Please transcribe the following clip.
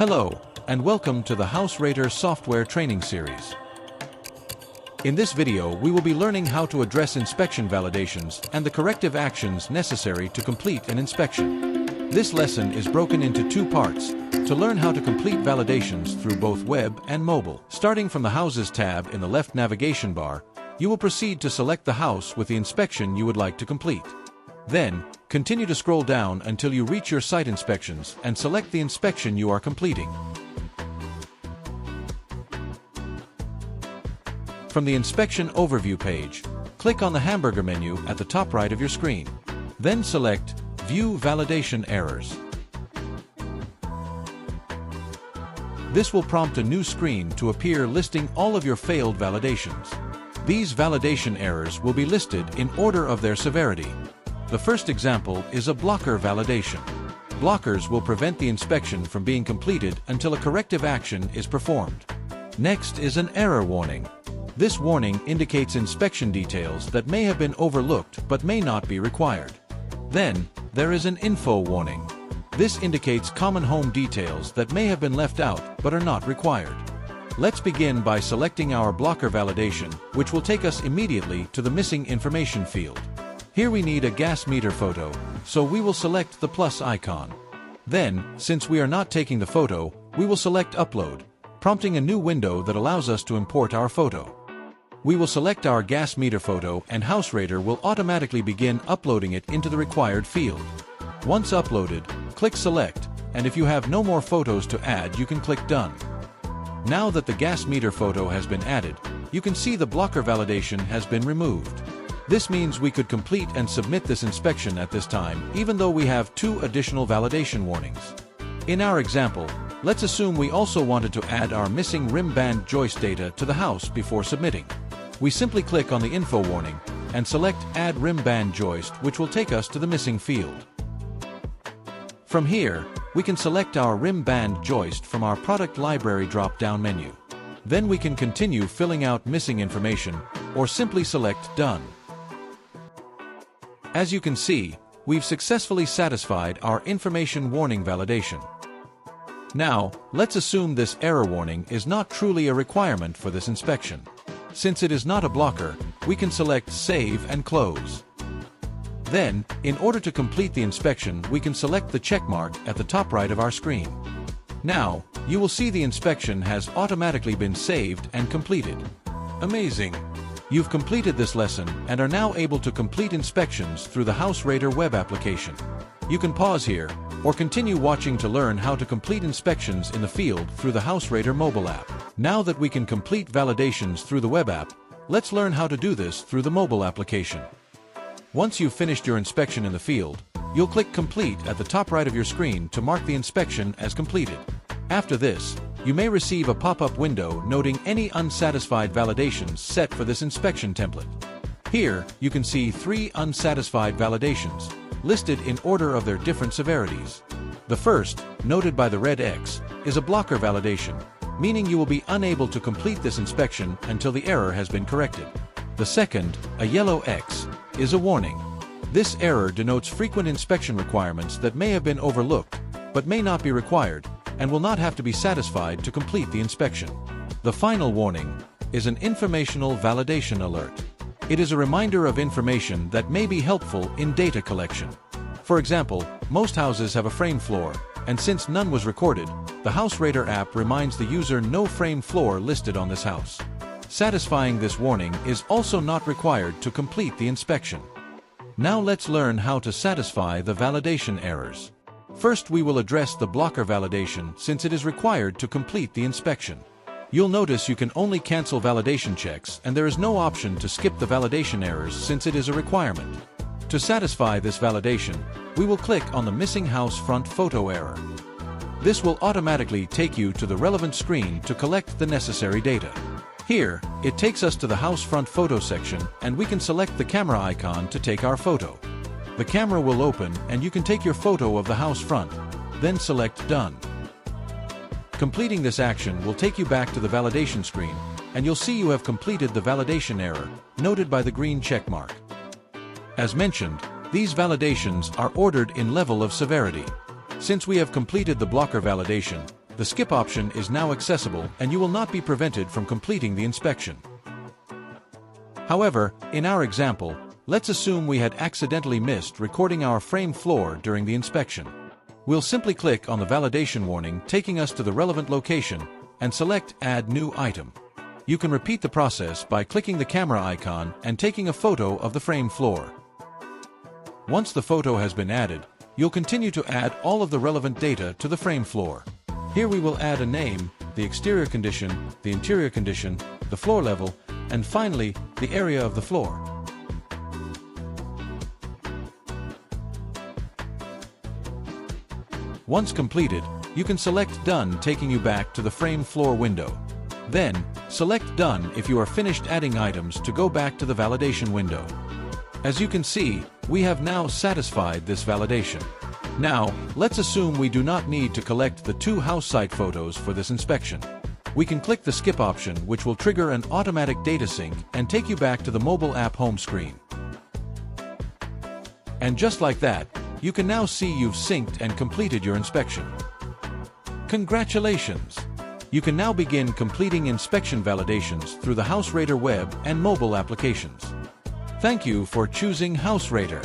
Hello, and welcome to the HouseRater software training series. In this video, we will be learning how to address inspection validations and the corrective actions necessary to complete an inspection. This lesson is broken into two parts, to learn how to complete validations through both web and mobile. Starting from the Houses tab in the left navigation bar, you will proceed to select the house with the inspection you would like to complete. Then, continue to scroll down until you reach your site inspections and select the inspection you are completing. From the Inspection Overview page, click on the hamburger menu at the top right of your screen. Then select View Validation Errors. This will prompt a new screen to appear listing all of your failed validations. These validation errors will be listed in order of their severity. The first example is a blocker validation. Blockers will prevent the inspection from being completed until a corrective action is performed. Next is an error warning. This warning indicates inspection details that may have been overlooked but may not be required. Then, there is an info warning. This indicates common home details that may have been left out but are not required. Let's begin by selecting our blocker validation, which will take us immediately to the missing information field. Here we need a gas meter photo, so we will select the plus icon. Then, since we are not taking the photo, we will select Upload, prompting a new window that allows us to import our photo. We will select our gas meter photo and HouseRater will automatically begin uploading it into the required field. Once uploaded, click Select, and if you have no more photos to add, you can click Done. Now that the gas meter photo has been added, you can see the blocker validation has been removed. This means we could complete and submit this inspection at this time, even though we have two additional validation warnings. In our example, let's assume we also wanted to add our missing rim band joist data to the house before submitting. We simply click on the info warning and select Add Rim Band Joist, which will take us to the missing field. From here, we can select our rim band joist from our product library drop-down menu. Then we can continue filling out missing information or simply select Done. As you can see, we've successfully satisfied our information warning validation. Now, let's assume this error warning is not truly a requirement for this inspection. Since it is not a blocker, we can select Save and Close. Then, in order to complete the inspection, we can select the check mark at the top right of our screen. Now, you will see the inspection has automatically been saved and completed. Amazing! You've completed this lesson and are now able to complete inspections through the HouseRater web application. You can pause here, or continue watching to learn how to complete inspections in the field through the HouseRater mobile app. Now that we can complete validations through the web app, let's learn how to do this through the mobile application. Once you've finished your inspection in the field, you'll click Complete at the top right of your screen to mark the inspection as completed. After this, you may receive a pop-up window noting any unsatisfied validations set for this inspection template. Here, you can see 3 unsatisfied validations, listed in order of their different severities. The first, noted by the red X, is a blocker validation, meaning you will be unable to complete this inspection until the error has been corrected. The second, a yellow X, is a warning. This error denotes frequent inspection requirements that may have been overlooked, but may not be required, and will not have to be satisfied to complete the inspection. The final warning is an informational validation alert. It is a reminder of information that may be helpful in data collection. For example, most houses have a frame floor, and since none was recorded, the HouseRater app reminds the user no frame floor listed on this house. Satisfying this warning is also not required to complete the inspection. Now let's learn how to satisfy the validation errors. First, we will address the blocker validation since it is required to complete the inspection. You'll notice you can only cancel validation checks and there is no option to skip the validation errors since it is a requirement. To satisfy this validation, we will click on the Missing House Front Photo error. This will automatically take you to the relevant screen to collect the necessary data. Here, it takes us to the house front photo section and we can select the camera icon to take our photo. The camera will open and you can take your photo of the house front, then select Done. Completing this action will take you back to the validation screen and you'll see you have completed the validation error, noted by the green check mark. As mentioned, these validations are ordered in level of severity. Since we have completed the blocker validation, the skip option is now accessible and you will not be prevented from completing the inspection. However, in our example, let's assume we had accidentally missed recording our frame floor during the inspection. We'll simply click on the validation warning taking us to the relevant location and select Add New Item. You can repeat the process by clicking the camera icon and taking a photo of the frame floor. Once the photo has been added, you'll continue to add all of the relevant data to the frame floor. Here we will add a name, the exterior condition, the interior condition, the floor level, and finally, the area of the floor. Once completed, you can select Done, taking you back to the frame floor window. Then, select Done if you are finished adding items to go back to the validation window. As you can see, we have now satisfied this validation. Now, let's assume we do not need to collect the 2 house site photos for this inspection. We can click the Skip option, which will trigger an automatic data sync and take you back to the mobile app home screen. And just like that, you can now see you've synced and completed your inspection. Congratulations! You can now begin completing inspection validations through the HouseRater web and mobile applications. Thank you for choosing HouseRater.